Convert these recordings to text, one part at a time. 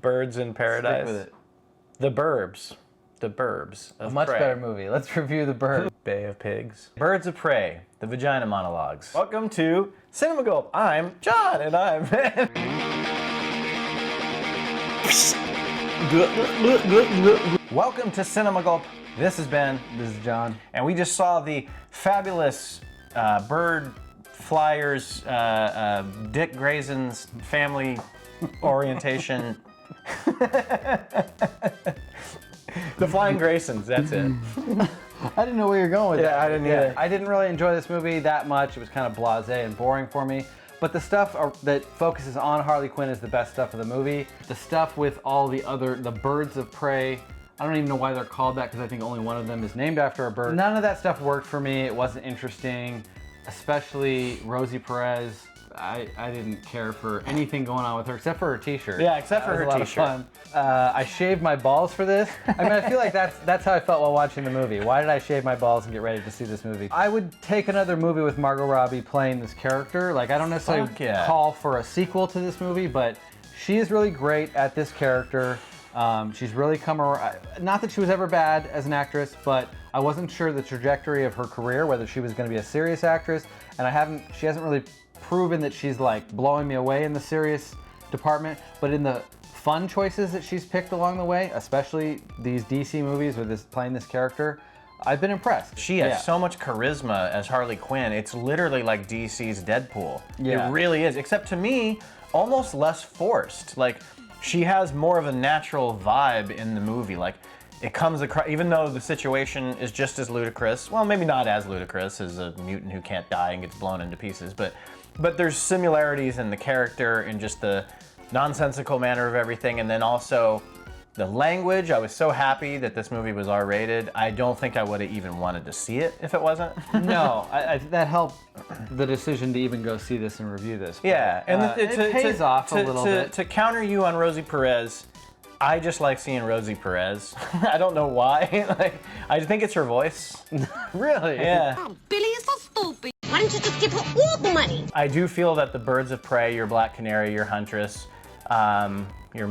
Birds in Paradise. Stick with it. The Burbs. The Burbs of A much Prey. better movie. Let's review The Bird. Bay of Pigs. Birds of Prey. The Vagina Monologues. Welcome to Cinema Gulp. I'm John, and I'm... Welcome to Cinema Gulp. This is Ben. This is John. And we just saw the fabulous Bird Flyers, Dick Grayson's family orientation. The Flying Graysons, that's it. I didn't know where you're going with that. Yeah, I didn't either. I didn't really enjoy this movie that much. It was kind of blasé and boring for me. But the stuff that focuses on Harley Quinn is the best stuff of the movie. The stuff with all the Birds of Prey, I don't even know why they're called that because I think only one of them is named after a bird. None of that stuff worked for me. It wasn't interesting, especially Rosie Perez. I didn't care for anything going on with her except for her t-shirt. Yeah, except for her t-shirt. t-shirt. Fun. I shaved my balls for this. I mean, I feel like that's how I felt while watching the movie. Why did I shave my balls and get ready to see this movie? I would take another movie with Margot Robbie playing this character. Like, I don't necessarily call for a sequel to this movie, but she is really great at this character. She's really come around. Not that she was ever bad as an actress, but I wasn't sure the trajectory of her career, whether she was going to be a serious actress, and she hasn't really proven that she's like blowing me away in the serious department, but in the fun choices that she's picked along the way, especially these DC movies with playing this character, I've been impressed. She has so much charisma as Harley Quinn. It's literally like DC's Deadpool. Yeah. It really is, except to me, almost less forced. Like, she has more of a natural vibe in the movie. Like, it comes across, even though the situation is just as ludicrous, well, maybe not as ludicrous as a mutant who can't die and gets blown into pieces, but there's similarities in the character and just the nonsensical manner of everything, and then also the language. I was so happy that this movie was R-rated. I don't think I would have even wanted to see it if it wasn't. No, that helped the decision to even go see this and review this. But, yeah, and it pays off a little bit. To counter you on Rosie Perez, I just like seeing Rosie Perez. I don't know why. Like, I think it's her voice. Really? Yeah. Oh, Billy is so stupid. Why don't you just give her all the money? I do feel that the Birds of Prey, your Black Canary, your Huntress, your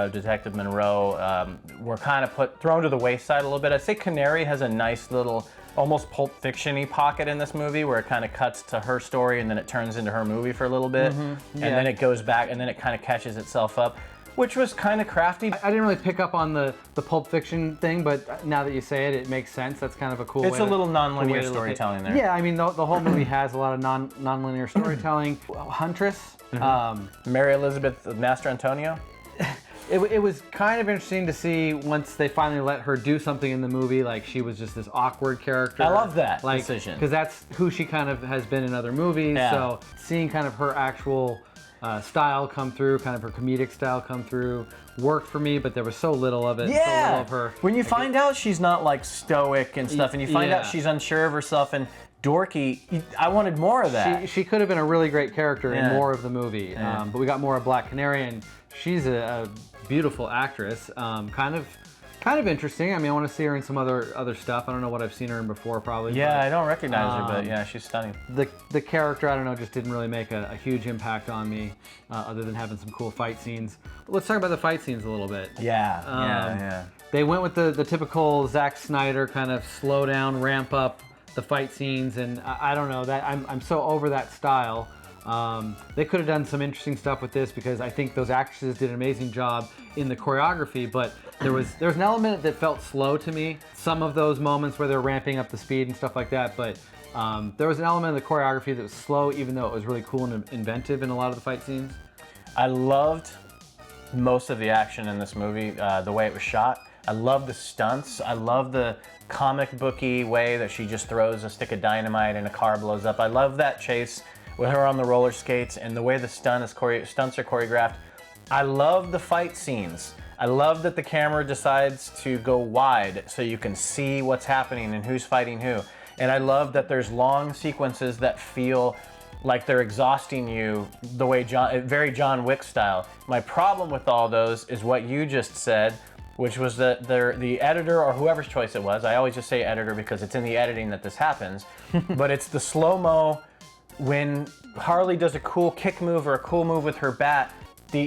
Detective Monroe, were kind of thrown to the wayside a little bit. I'd say Canary has a nice little, almost Pulp Fiction-y pocket in this movie where it kind of cuts to her story and then it turns into her movie for a little bit. And then it goes back and then it kind of catches itself up, which was kind of crafty. I didn't really pick up on the Pulp Fiction thing, but now that you say it, it makes sense. That's kind of a cool way. It's a little non-linear storytelling there. Yeah, I mean, the whole movie has a lot of non-linear storytelling. Huntress. Mary Elizabeth Master Antonio. It was kind of interesting to see once they finally let her do something in the movie, like she was just this awkward character. I love that decision. Because that's who she kind of has been in other movies, so seeing kind of her actual style come through, kind of her comedic style come through, worked for me, but there was so little of it. Yeah. So little of her. When you find out she's not like stoic and stuff, and you find out she's unsure of herself and dorky, I wanted more of that. She could have been a really great character in more of the movie, but we got more of Black Canary, and she's a beautiful actress. Kind of interesting. I mean, I want to see her in some other stuff. I don't know what I've seen her in before, probably. Yeah, I don't recognize her, but yeah, she's stunning. The character, I don't know, just didn't really make a huge impact on me, other than having some cool fight scenes. But let's talk about the fight scenes a little bit. Yeah. They went with the typical Zack Snyder kind of slow down, ramp up the fight scenes, and I don't know, that I'm so over that style. They could have done some interesting stuff with this because I think those actresses did an amazing job in the choreography, but there was an element that felt slow to me. Some of those moments where they're ramping up the speed and stuff like that, but there was an element of the choreography that was slow, even though it was really cool and inventive in a lot of the fight scenes. I loved most of the action in this movie, the way it was shot. I love the stunts. I love the comic booky way that she just throws a stick of dynamite and a car blows up. I love that chase with her on the roller skates and the way the stunts are choreographed. I love the fight scenes. I love that the camera decides to go wide so you can see what's happening and who's fighting who. And I love that there's long sequences that feel like they're exhausting you the way very John Wick style. My problem with all those is what you just said, which was that the editor, or whoever's choice it was, I always just say editor because it's in the editing that this happens, but it's the slow-mo when Harley does a cool kick move or a cool move with her bat.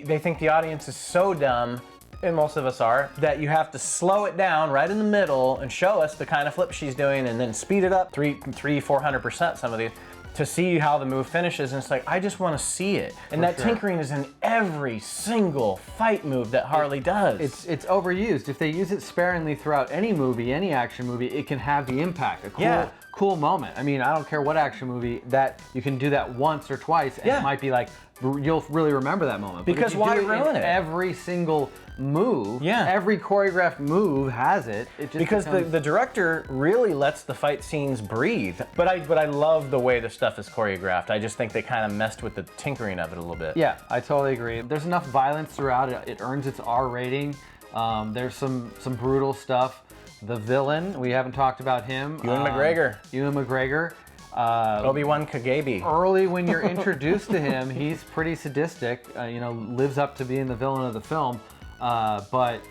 they think the audience is so dumb, and most of us are, that you have to slow it down right in the middle and show us the kind of flip she's doing and then speed it up 400% some of these to see how the move finishes. And it's like, I just want to see it. And that tinkering is in every single fight move that Harley does. It's overused. If they use it sparingly throughout any movie, any action movie, it can have the impact, cool moment. I mean, I don't care what action movie, that you can do that once or twice and it might be like, you'll really remember that moment. Because why ruin it? Every single move, every choreographed move has it. It just because the director really lets the fight scenes breathe. But I love the way the stuff is choreographed. I just think they kind of messed with the tinkering of it a little bit. Yeah, I totally agree. There's enough violence throughout it. It earns its R rating. There's some brutal stuff. The villain, we haven't talked about him. Ewan McGregor. Obi-Wan Kenobi. Early when you're introduced to him, he's pretty sadistic, lives up to being the villain of the film. But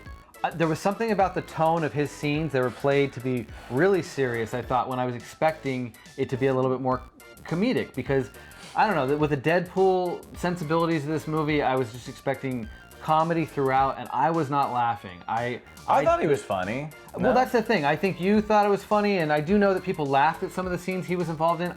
there was something about the tone of his scenes. They were played to be really serious, I thought, when I was expecting it to be a little bit more comedic. Because, I don't know, with the Deadpool sensibilities of this movie, I was just expecting comedy throughout, and I was not laughing. I thought he was funny. Well, that's the thing. I think you thought it was funny, and I do know that people laughed at some of the scenes he was involved in.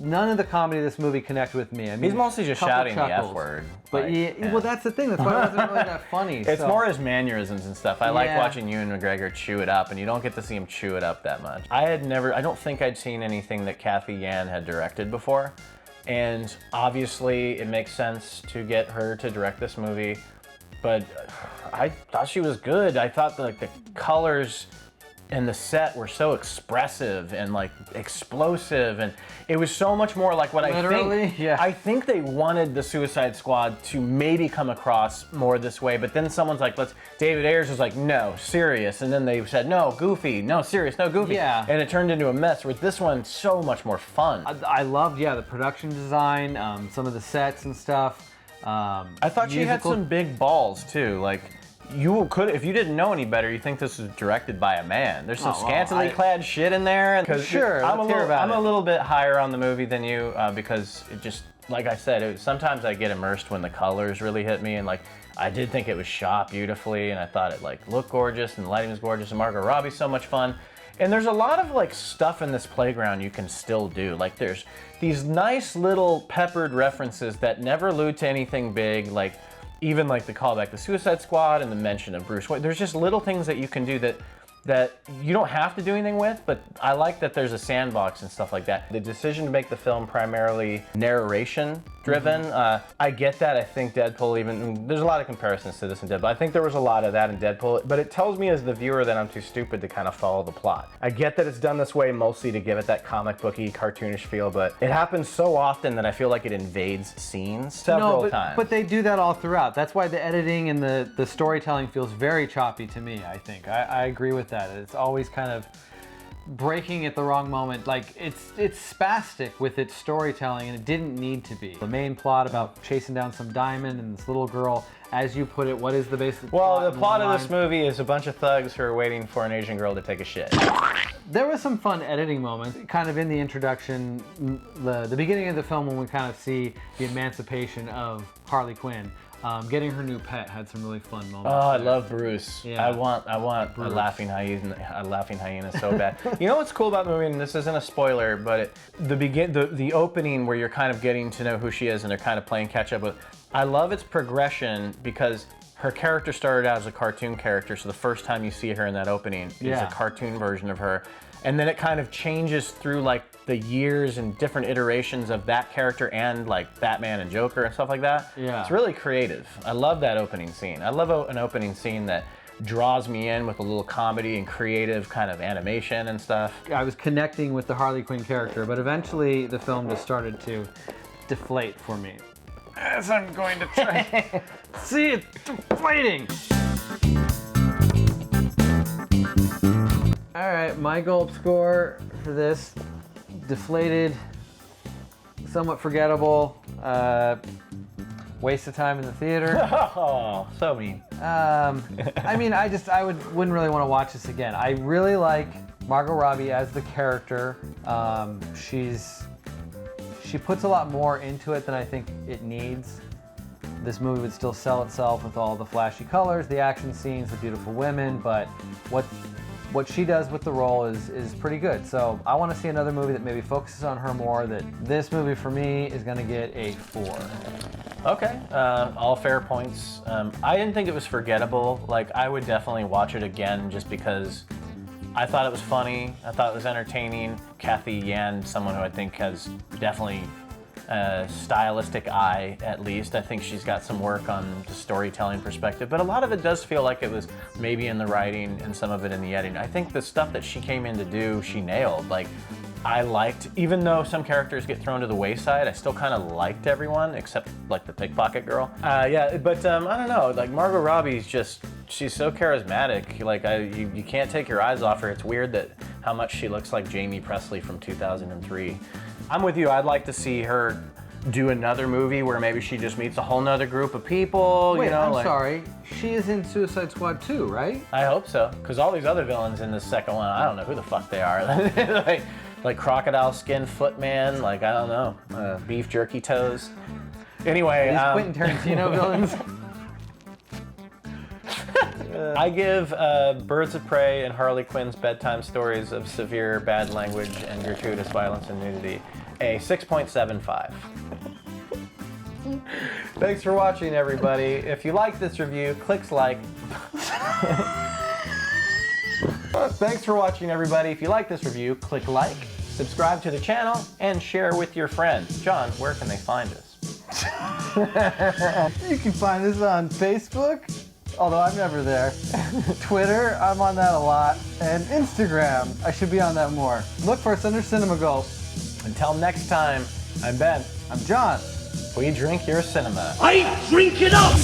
None of the comedy of this movie connected with me. I mean, he's mostly just shouting chuckles, the F word. But well, that's the thing. That's why it wasn't really that funny. It's more his mannerisms and stuff. I like watching Ewan McGregor chew it up, and you don't get to see him chew it up that much. I don't think I'd seen anything that Kathy Yan had directed before, and obviously it makes sense to get her to direct this movie. But I thought she was good. I thought the colors and the set were so expressive and like explosive, and it was so much more like what I think they wanted the Suicide Squad to maybe come across more this way, but then someone's like, David Ayers was like, no, serious, and then they said, no, goofy, no, serious, no, goofy, and it turned into a mess. With this one, so much more fun. I loved, the production design, some of the sets and stuff. I thought she had some big balls too. Like, you could, if you didn't know any better, you think this was directed by a man. There's some scantily clad shit in there. I'm a little bit higher on the movie than you because it just, like I said, sometimes I get immersed when the colors really hit me, and like I did think it was shot beautifully, and I thought it like looked gorgeous, and the lighting was gorgeous, and Margot Robbie's so much fun. And there's a lot of like stuff in this playground you can still do. Like there's these nice little peppered references that never allude to anything big, like even like the callback to Suicide Squad and the mention of Bruce Wayne. There's just little things that you can do that you don't have to do anything with, but I like that there's a sandbox and stuff like that. The decision to make the film primarily narration driven, I get that. I think Deadpool there's a lot of comparisons to this in Deadpool. I think there was a lot of that in Deadpool, but it tells me as the viewer that I'm too stupid to kind of follow the plot. I get that it's done this way mostly to give it that comic booky, cartoonish feel, but it happens so often that I feel like it invades scenes several times. But they do that all throughout. That's why the editing and the storytelling feels very choppy to me, I think. I agree with that. It's always kind of breaking at the wrong moment. Like it's spastic with its storytelling, and it didn't need to be. The main plot about chasing down some diamond and this little girl, as you put it, what is the basic plot? Well, the plot of this movie is a bunch of thugs who are waiting for an Asian girl to take a shit. There was some fun editing moments, kind of in the introduction, the beginning of the film when we kind of see the emancipation of Harley Quinn. Getting her new pet had some really fun moments. Oh, I love Bruce. Yeah. I want Bruce. a laughing hyena so bad. You know what's cool about the movie, and this isn't a spoiler, but the opening where you're kind of getting to know who she is and they're kind of playing catch up with. I love its progression because her character started out as a cartoon character, so the first time you see her in that opening is a cartoon version of her. And then it kind of changes through like the years and different iterations of that character and like Batman and Joker and stuff like that. Yeah. It's really creative. I love that opening scene. I love an opening scene that draws me in with a little comedy and creative kind of animation and stuff. I was connecting with the Harley Quinn character, but eventually the film just started to deflate for me. As I'm going to try. See it deflating. All right, my Gulp score for this, deflated, somewhat forgettable, waste of time in the theater. Oh, so mean. I mean, wouldn't really want to watch this again. I really like Margot Robbie as the character. She puts a lot more into it than I think it needs. this movie would still sell itself with all the flashy colors, the action scenes, the beautiful women, but what she does with the role is pretty good. So I want to see another movie that maybe focuses on her more. That this movie for me is going to get a 4. Okay, all fair points. I didn't think it was forgettable. Like, I would definitely watch it again just because I thought it was funny. I thought it was entertaining. Kathy Yan, someone who I think has definitely a stylistic eye, at least. I think she's got some work on the storytelling perspective, but a lot of it does feel like it was maybe in the writing and some of it in the editing. I think the stuff that she came in to do, she nailed. Like, I liked, even though some characters get thrown to the wayside, I still kind of liked everyone except like the pickpocket girl. Yeah, but I don't know, like Margot Robbie's just, she's so charismatic. Like you can't take your eyes off her. It's weird that how much she looks like Jamie Presley from 2003. I'm with you. I'd like to see her do another movie where maybe she just meets a whole nother group of people. Wait, you know, I'm like, sorry. She is in Suicide Squad 2, right? I hope so, because all these other villains in this second one, I don't know who the fuck they are. like crocodile skin footman, like I don't know, beef jerky toes. Anyway, These Quentin Tarantino villains. I give Birds of Prey and Harley Quinn's bedtime stories of severe bad language and gratuitous violence and nudity a 6.75. Thanks for watching, everybody. If you like this review, click like. Thanks for watching, everybody. If you like this review, click like, subscribe to the channel, and share with your friends. John, where can they find us? You can find us on Facebook, although I'm never there. Twitter, I'm on that a lot. And Instagram, I should be on that more. Look for us under Cinema Gulp. Until next time, I'm Ben. I'm John. We drink your cinema. I drink it up!